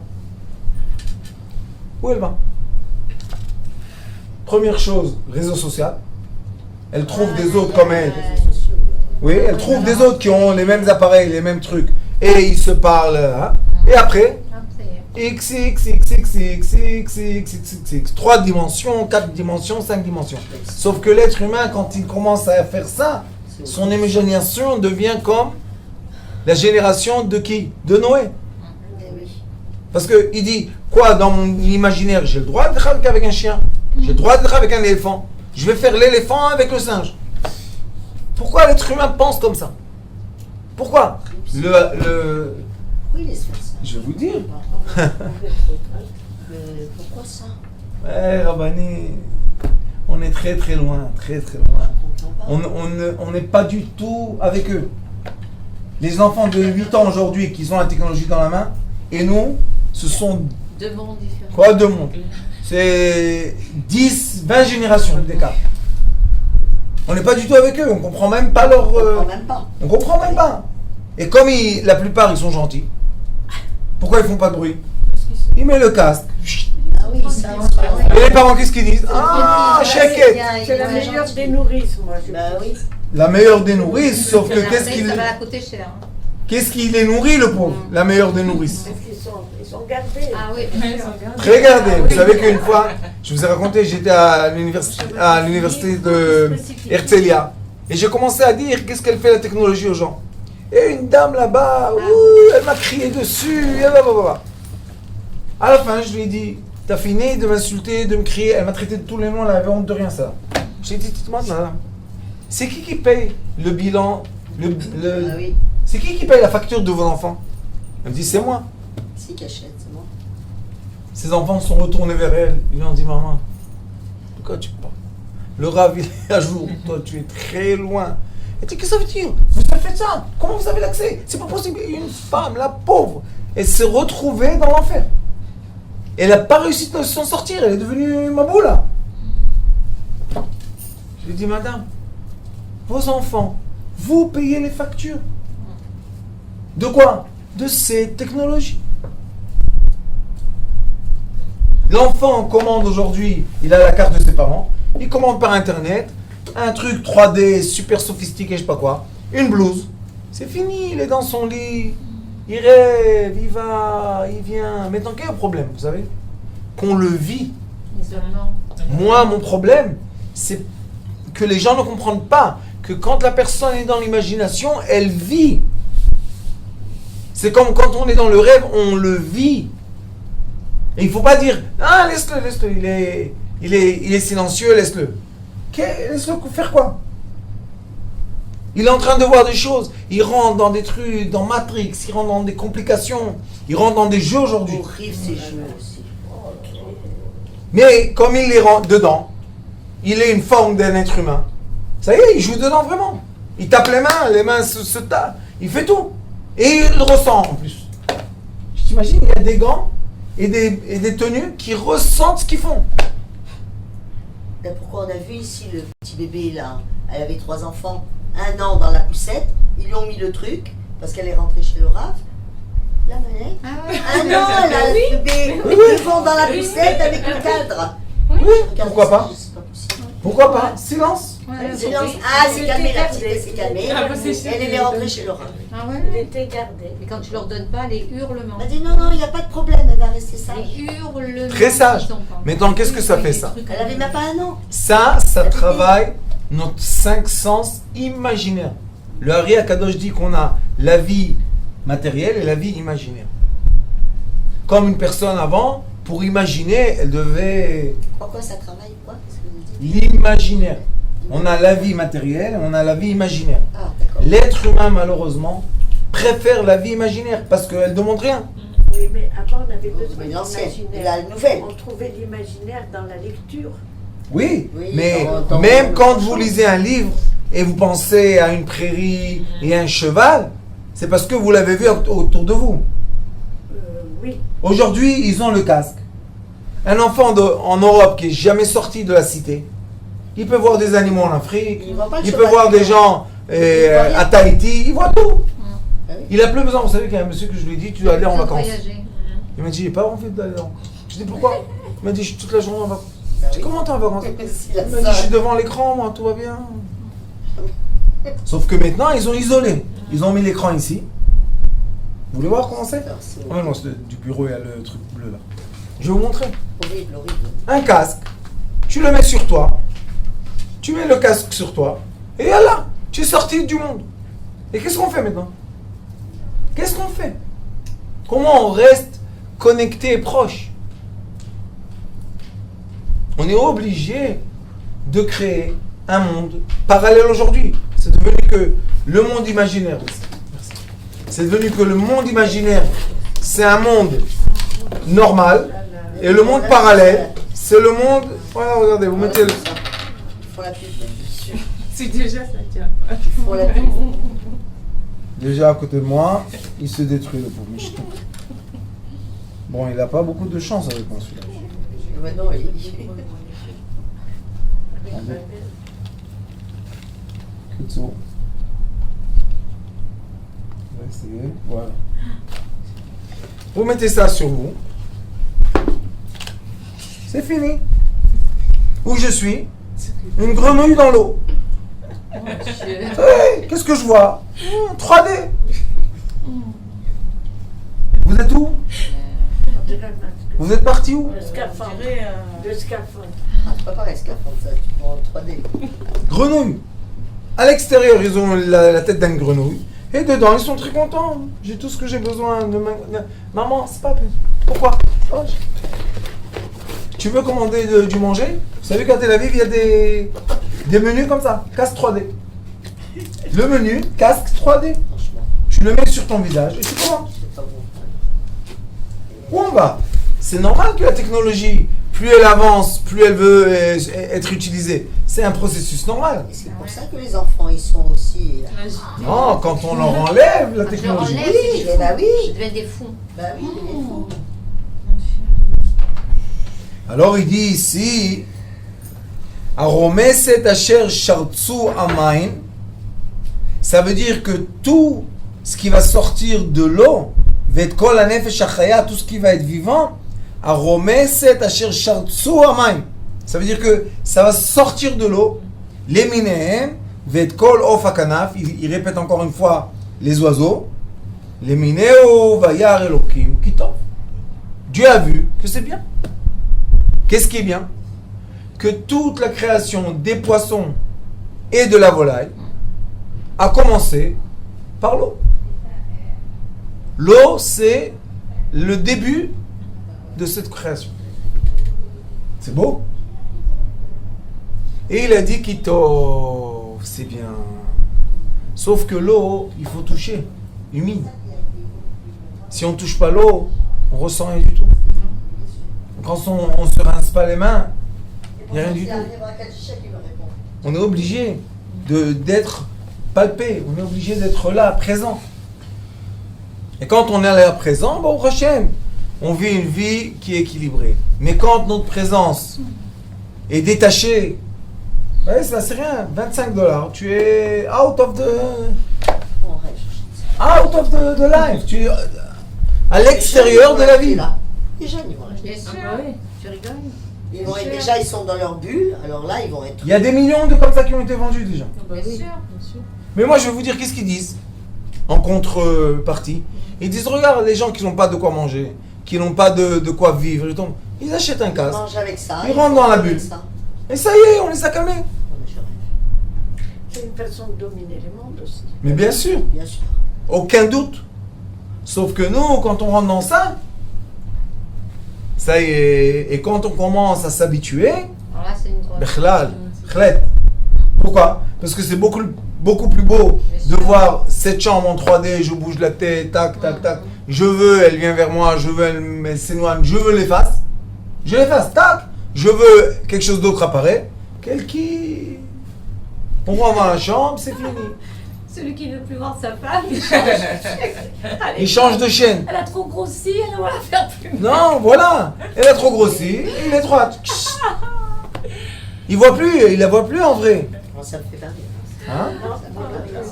Où elle va? Première chose, réseau social. Elle trouve des autres comme elle. Oui, elle trouve des autres qui ont les mêmes appareils, les mêmes trucs. Et ils se parlent. Hein? Et après, X, 3 dimensions, 4 dimensions, 5 dimensions. Sauf que l'être humain, quand il commence à faire ça, son imagination devient comme la génération de qui? De Noé. Parce qu'il dit, quoi, dans mon imaginaire, j'ai le droit d'être avec un chien, j'ai le droit d'être avec un éléphant, je vais faire l'éléphant avec le singe. Pourquoi l'être humain pense comme ça? Pourquoi? Pourquoi il laisse faire ça? Je vais vous dire. Pourquoi ça? Ouais, Rabbani, on est très très loin, très très loin. On n'est pas du tout avec eux. Les enfants de 8 ans aujourd'hui qui ont la technologie dans la main, et nous, ce sont 2 mondes différents. quoi, 2 mondes? C'est 10, 20 générations d'écart. On n'est pas du tout avec eux, on comprend même pas leur... On comprend même pas. Et comme la plupart ils sont gentils, pourquoi ils font pas de bruit? Ils mettent le casque. Ah oui, ça. Et les parents, qu'est-ce qu'ils disent? Ah, chèque. C'est la meilleure des nourrices, moi. Bah oui. La meilleure des nourrices, sauf que Ça va coûter cher. Hein. qu'est-ce qui les nourrit, le pauvre? La meilleure des nourrices. Parce qu'ils sont gardés. Ah oui, Très gardés. Vous savez qu'une fois, je vous ai raconté, j'étais à l'université de Herzliya. Et j'ai commencé à dire qu'est-ce qu'elle fait la technologie aux gens. Et une dame là-bas, elle m'a crié dessus. À la fin, je lui ai dit, t'as fini de m'insulter, de me crier. Elle m'a traité de tous les noms, elle avait honte de rien, ça. J'ai dit, dites-moi, madame, c'est qui paye le bilan, Ah oui. c'est qui paye la facture de vos enfants? Elle me dit, c'est moi. Si, Cachette, c'est moi. Ses enfants sont retournés vers elle. Ils lui ont dit, maman, de quoi tu parles? Le Rav, il est à jour. Toi, tu es très loin. Elle dit, qu'est-ce que ça veut dire? Vous avez fait ça? Comment vous avez l'accès? C'est pas possible. Une femme, la pauvre, elle s'est retrouvée dans l'enfer. Elle n'a pas réussi de s'en sortir. Elle est devenue maboula. Je lui ai dit, madame, vos enfants, vous payez les factures. De quoi? De ces technologies. L'enfant commande aujourd'hui, il a la carte de ses parents, il commande par internet, un truc 3D super sophistiqué, je sais pas quoi, une blouse, c'est fini, il est dans son lit, il rêve, il va, il vient. Maintenant, quel est le problème, vous savez? Qu'on le vit. l'isolement. Moi, mon problème, c'est que les gens ne comprennent pas que quand la personne est dans l'imagination, elle vit. C'est comme quand on est dans le rêve, on le vit. Et il ne faut pas dire, ah, laisse-le, il est silencieux, laisse-le. Laisse-le faire quoi? Il est en train de voir des choses. Il rentre dans des trucs, dans Matrix, il rentre dans des complications, il rentre dans des jeux aujourd'hui. Horrible ces jeux aussi. Mais comme il est dedans, il est une forme d'un être humain. Ça y est, il joue dedans vraiment. Il tape les mains se tapent. Il fait tout. Et il ressent en plus. Je t'imagine, il y a des gants et des tenues qui ressentent ce qu'ils font. Là, pourquoi on a vu ici le petit bébé là, elle avait 3 enfants, 1 an dans la poussette, ils lui ont mis le truc, parce qu'elle est rentrée chez le RAF. La manette. Ah, 1 an, elle a le bébé, devant dans la poussette avec le cadre. Oui, pourquoi pas? C'est pas possible. Pourquoi pas? Silence. Silence. Ah, c'est calmé, la petite, elle s'est calmée. Elle est rentrée chez le RAF. Ah Il ouais. était gardé. Et quand tu leur donnes pas les hurlements. Elle a dit non, il n'y a pas de problème, elle va rester sage. Les hurlements. Très sage. ils sont pas. Maintenant, qu'est-ce que ça fait, ça? Elle avait même pas 1 an. Ça travaille notre 5 sens imaginaires. Le Hari Akadosh dit qu'on a la vie matérielle et la vie imaginaire. Comme une personne avant, pour imaginer, elle devait Pourquoi ça travaille quoi? Qu'est-ce que vous dites? l'imaginaire. On a la vie matérielle, on a la vie imaginaire. Ah, d'accord. L'être humain, malheureusement, préfère la vie imaginaire parce qu'elle ne demande rien. Oui, mais avant, on avait besoin Mais l'ancienne, d'imaginaire. la nouvelle. On trouvait l'imaginaire dans la lecture. Oui, Oui, mais dans même le quand champ. vous lisez un livre et vous pensez à une prairie et un cheval, c'est parce que vous l'avez vu autour de vous. Oui. Aujourd'hui, ils ont le casque. Un enfant en Europe qui n'est jamais sorti de la cité, il peut voir des animaux en Afrique, Il voit pas le il cheval. peut voir des gens voit rien. à Tahiti, il voit tout. Ah oui. Il a plus besoin. Vous savez qu'il y a un monsieur que je lui ai dit, tu dois aller en vacances. Voyager. Il m'a dit, j'ai pas envie d'aller en vacances. Je dis, pourquoi? Il m'a dit, je suis toute la journée en vacances. Bah Je dis, oui. comment t'es en vacances? S'il a Il m'a dit, ça. je suis devant l'écran, moi, tout va bien. Sauf que maintenant, ils ont isolé. Ils ont mis l'écran ici. Vous voulez voir comment c'est? Alors, c'est Ah non, c'est du bureau, il y a le truc bleu là. Je vais vous montrer. horrible, horrible. Un casque, tu le mets sur toi, tu mets le casque sur toi, et là, tu es sorti du monde. Et qu'est-ce qu'on fait maintenant? Qu'est-ce qu'on fait? Comment on reste connecté et proche? On est obligé de créer un monde parallèle aujourd'hui. C'est devenu que le monde imaginaire. Merci. C'est devenu que le monde imaginaire, c'est un monde normal. Et le monde parallèle, c'est le monde. Voilà, regardez, vous mettez le. Ils font la pub là-dessus. C'est déjà ça, tiens. Ils font la pub. Déjà à côté de moi, il se détruit le pauvre Michel. Bon, il n'a pas beaucoup de chance avec moi celui-là. Maintenant, il... Attendez. Kutsu. On va essayer. Voilà. Vous mettez ça sur vous. C'est fini. Où je suis? Une grenouille dans l'eau. Hey, qu'est-ce que je vois? 3D. Vous êtes où? On dirait un masque. Vous êtes parti où? Le scaphandre. On dirait, Le scaphandre. Ah, c'est pas pareil, scaphandre, ça, tu prends en 3D. Grenouille. À l'extérieur, ils ont la tête d'une grenouille. Et dedans, ils sont très contents. J'ai tout ce que j'ai besoin. Maman, c'est pas plus. Pourquoi? Oh, tu veux commander du manger? Vous savez qu'à Tel Aviv, il y a des menus comme ça. Casque 3D. Le menu, casque 3D. Franchement, Tu le mets sur ton visage et tu commandes. c'est pas bon. Où on va? C'est normal que la technologie, plus elle avance, plus elle veut être utilisée. C'est un processus normal. Et c'est pour ça que les enfants, ils sont aussi... Non, quand on leur enlève la Je leur technologie. enlève, Oui, c'est des bah fous. oui. Ils deviennent des fous. Bah oui, les fous. Alors il dit ici, Aromeset asher shartsu amain, ça veut dire que tout ce qui va sortir de l'eau, vet kol hanefesh achaya, tout ce qui va être vivant, Aromeset asher shartsu amain, ça veut dire que ça va sortir de l'eau, les minéhem, vet kol of akanaf, il répète encore une fois les oiseaux, les minéo vayar elokim kitov. Dieu a vu que c'est bien. Qu'est-ce qui est bien? Que toute la création des poissons et de la volaille a commencé par l'eau. L'eau, c'est le début de cette création. C'est beau. Et il a dit Kitov, c'est bien. Sauf que l'eau, il faut toucher, humide. Si on ne touche pas l'eau, on ressent rien du tout. Quand on ne se rince pas les mains, il n'y a rien du tout. On est obligé d'être palper, on est obligé d'être là, présent. Et quand on est là, présent, bon, Hachem, on vit une vie qui est équilibrée. Mais quand notre présence est détachée, ouais, ça c'est rien, $25, tu es out of the life, tu es à l'extérieur de la vie. Les jeunes, ils vont rester. Bien sûr. Ah bah oui. Tu rigoles. Ils vont être, déjà, ils sont dans leur bulle, alors là, ils vont être. Il y a des millions de comme ça qui ont été vendus déjà. Bien sûr. Mais moi je vais vous dire qu'est-ce qu'ils disent en contrepartie. Ils disent regarde les gens qui n'ont pas de quoi manger, qui n'ont pas de quoi vivre, ils achètent un Ils casque. mangent avec ça. Ils rentrent dans la bulle. avec ça. Et ça y est, on les a calmés. Non, mais je rêve. C'est une façon de dominer les mondes aussi. Mais bien sûr, Bien sûr. aucun doute. Sauf que nous, quand on rentre dans ça y est, et quand on commence à s'habituer, Alors là, c'est une grande. Bechlal, khlet. Pourquoi? Parce que c'est beaucoup plus beau de voir cette chambre en 3D, je bouge la tête, tac, tac, tac. Je veux, elle vient vers moi, je veux, elle s'éloigne, je veux l'efface. Je l'efface, tac. Je veux quelque chose d'autre apparaît. Quel qui... On rentre dans la chambre, c'est fini. Celui qui ne veut plus voir sa femme, il change. Allez, Il change de chaîne. Elle a trop grossi, elle ne va la faire plus. Non, voilà. Elle a trop grossi, il est droite. Il voit plus, il la voit plus en vrai. Moi, ça me fait pas rire. Hein?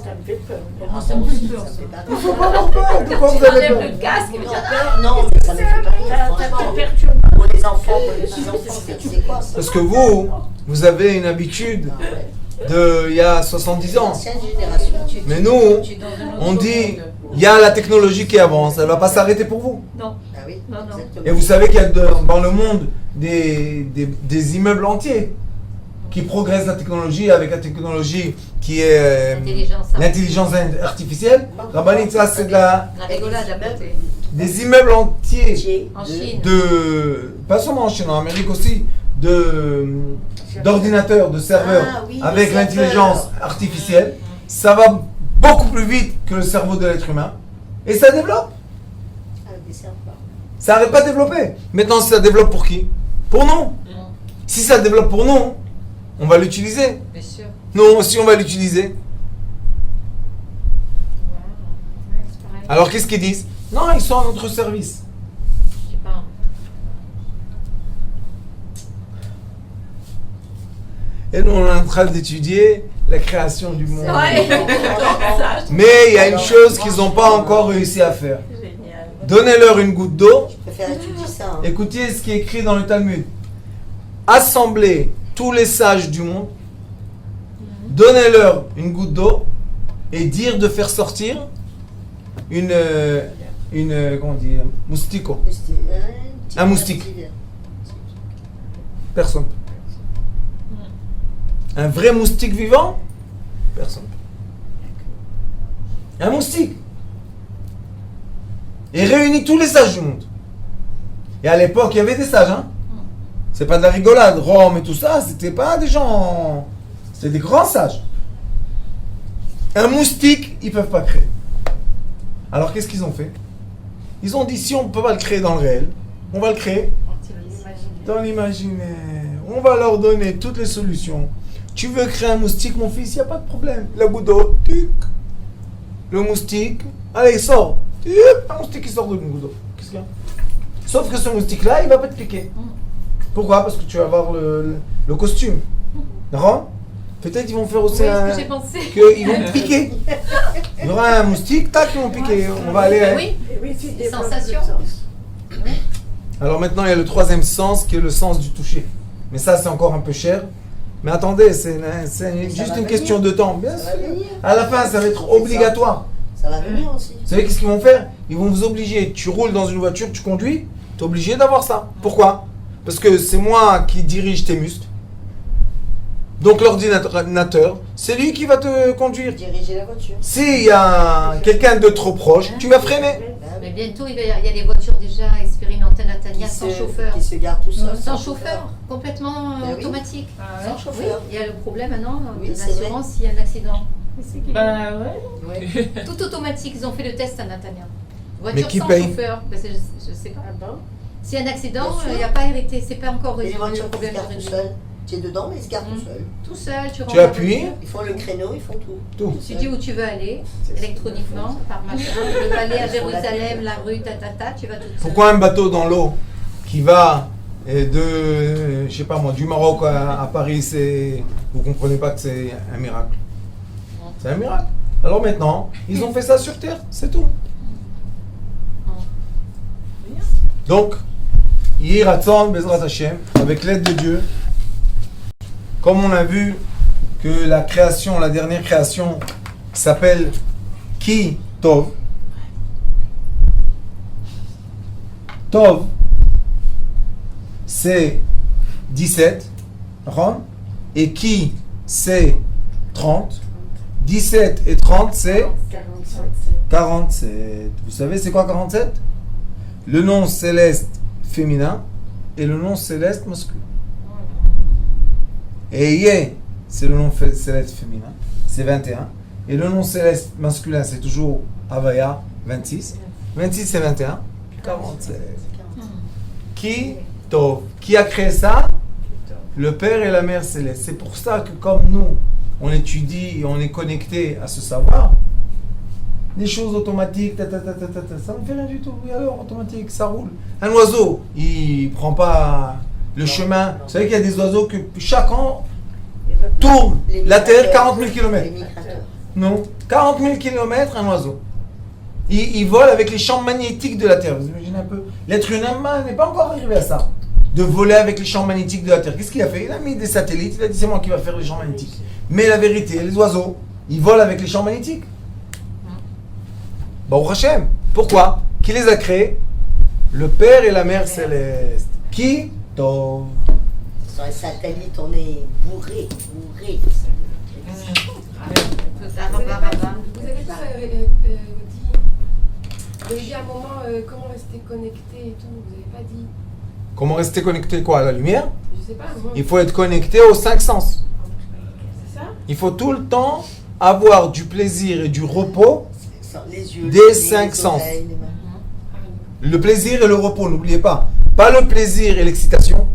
Ça me fait peur. Ah, Ça me fait peur. ça me fait pas Il rire. faut pas avoir peur. De quoi Tu vous avez enlèves peur? le casque, il me dit Non, mais ça me fait pas rire. Ça te Franchement, perturbe. pour les enfants, pour les petits-enfants, c'est quoi ça? Parce que vous avez une habitude Ah ouais. de il y a 70 ans. L'ancienne génération. Mais nous, on dit, il y a la technologie qui avance, elle va pas s'arrêter pour vous. Non, Ah oui, Non, non. exactement. Et vous savez qu'il y a dans le monde des immeubles entiers qui progressent la technologie avec la technologie qui est l'intelligence artificielle. Rabbanit, ça c'est La rigolade à côté. des immeubles entiers En Chine. pas seulement en Chine, en Amérique aussi, d'ordinateurs, de serveurs Ah oui, avec des serveurs. l'intelligence artificielle. Ça va beaucoup plus vite que le cerveau de l'être humain et ça développe. Avec des serpents. Ça n'arrête pas de développer. Maintenant, ça développe pour qui? Pour nous. Si ça développe pour nous, on va l'utiliser. Bien sûr. Nous aussi, on va l'utiliser. Ouais, c'est pareil. Alors, qu'est-ce qu'ils disent? Non, ils sont à notre service. Je sais pas. Et nous, on est en train d'étudier la création du monde. Ouais. Mais il y a une chose qu'ils n'ont pas encore réussi à faire. Génial. Donnez-leur une goutte d'eau. Je préfère étudier ça. Hein. Écoutez ce qui est écrit dans le Talmud. Assemblez tous les sages du monde. Donnez-leur une goutte d'eau et dire de faire sortir une comment on dit, moustico. Un moustique. Personne. Un vrai moustique vivant? Personne. Un moustique. Et réunit tous les sages du monde. Et à l'époque, il y avait des sages, hein? C'est pas de la rigolade. Rome et tout ça, c'était pas des gens... C'était des grands sages. Un moustique, ils peuvent pas créer. Alors qu'est-ce qu'ils ont fait? Ils ont dit, si on peut pas le créer dans le réel, on va le créer dans l'imaginaire. On va leur donner toutes les solutions. Tu veux créer un moustique, mon fils, il n'y a pas de problème. La goutte d'eau, tuc. Le moustique, allez, il sort. Tuc. Un moustique qui sort de une goutte d'eau. Qu'est-ce qu'il y a? Sauf que ce moustique-là, il va pas te piquer. Pourquoi? Parce que tu vas avoir le costume. D'accord? Peut-être ils vont faire aussi Oui, ce que j'ai pensé. qu'ils vont te piquer. Il y aura un moustique, tac, ils vont piquer. On va aller... Oui. Et oui, tu Des développes sensations. le sens. Alors maintenant, il y a le troisième sens qui est le sens du toucher. Mais ça, c'est encore un peu cher. Mais attendez, c'est juste va une venir. question de temps. Bien Ça sûr. va venir. À la fin, ça va être obligatoire. Ça va venir aussi. Vous savez qu'est-ce qu'ils vont faire? Ils vont vous obliger. Tu roules dans une voiture, tu conduis, tu es obligé d'avoir ça. Pourquoi? Parce que c'est moi qui dirige tes muscles. Donc l'ordinateur, c'est lui qui va te conduire. Diriger la voiture. S'il y a quelqu'un de trop proche, tu vas freiner. Mais bientôt, il y a des voitures déjà expérimentées, Natania, sans chauffeur. Qui se gare tout seul. Sans chauffeur, complètement Ben oui. automatique. Sans Oui, chauffeur. il y a le problème maintenant Oui, de c'est l'assurance s'il y a un accident. Bah ouais. Ouais. Tout automatique, ils ont fait le test à Natania. Mais Voiture qui sans paye? chauffeur, ben, je sais pas. Ah bon? S'il y a un accident, Bien sûr. il n'y a pas hérité, c'est pas encore Et les résolu le voitures qui se problème garent tout juridique. seul. Tu es dedans, mais ils se gardent tout seuls. Tout seul, tu rentres Tu dans la appuies. voiture. Ils font le créneau, ils font tout. Tout. Tu dis où tu veux aller, électroniquement, par machin. Tu veux aller à Jérusalem, la rue, tu vas toute seule. Pourquoi un bateau dans l'eau qui va de, je sais pas moi, du Maroc à Paris, vous comprenez pas que c'est un miracle? C'est un miracle. Alors maintenant, ils ont fait ça sur Terre, c'est tout. Donc, Yiratzon Bezrat Hashem, avec l'aide de Dieu, comme on a vu que la création, la dernière création, s'appelle Ki Tov. Tov, c'est 17, et Ki, c'est 30. 17 et 30, c'est 47. Vous savez, c'est quoi 47? Le nom céleste féminin et le nom céleste masculin. Et Yé, c'est le nom céleste féminin, c'est 21. Et le nom céleste masculin, c'est toujours Havaya, 26. 26 c'est 21. 47. Qui Tov. Qui a créé ça? Le Père et la Mère céleste. C'est pour ça que comme nous, on étudie et on est connecté à ce savoir, les choses automatiques, ça ne fait rien du tout. Oui, alors, automatique, ça roule. Un oiseau, il ne prend pas le chemin. Vous savez qu'il y a des oiseaux que chaque an tournent la Terre 40 000 km. Non, 40 000 km, un oiseau. Il vole avec les champs magnétiques de la Terre. Vous imaginez un peu? L'être humain n'est pas encore arrivé à ça. De voler avec les champs magnétiques de la Terre. Qu'est-ce qu'il a fait? Il a mis des satellites, il a dit c'est moi qui va faire les champs magnétiques. Mais la vérité, les oiseaux, ils volent avec les champs magnétiques. Baruch Hashem. Pourquoi? Qui les a créés? Le Père et la Mère céleste. Qui? Tov. Sur les satellites, on est bourré. Vous n'avez pas dit, vous avez dit à un moment comment rester connecté et tout, vous n'avez pas dit. Comment rester connecté quoi? À la lumière? Je sais pas, moi. Il faut être connecté aux 5 sens. C'est ça? Il faut tout le temps avoir du plaisir et du repos. Les yeux, Des 5 sens. oreilles, les mains. Le plaisir et le repos, n'oubliez pas. Pas le plaisir et l'excitation.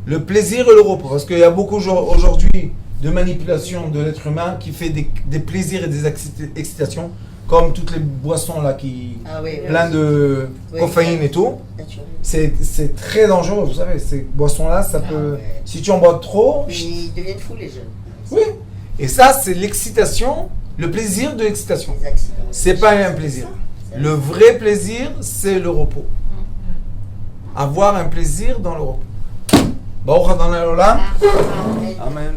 Le plaisir et le repos. Parce qu'il y a beaucoup aujourd'hui de manipulation de l'être humain qui fait des plaisirs et des excitations, comme toutes les boissons là qui plein de caféine et tout. C'est très dangereux, vous savez. Ces boissons là, ça peut. Si tu en bois trop. Ils deviennent fous les jeunes. Oui. Et ça, c'est l'excitation, le plaisir de l'excitation. C'est pas un plaisir. Le vrai plaisir, c'est le repos. Avoir un plaisir dans le repos. Baruch Adonai Olam. Amen.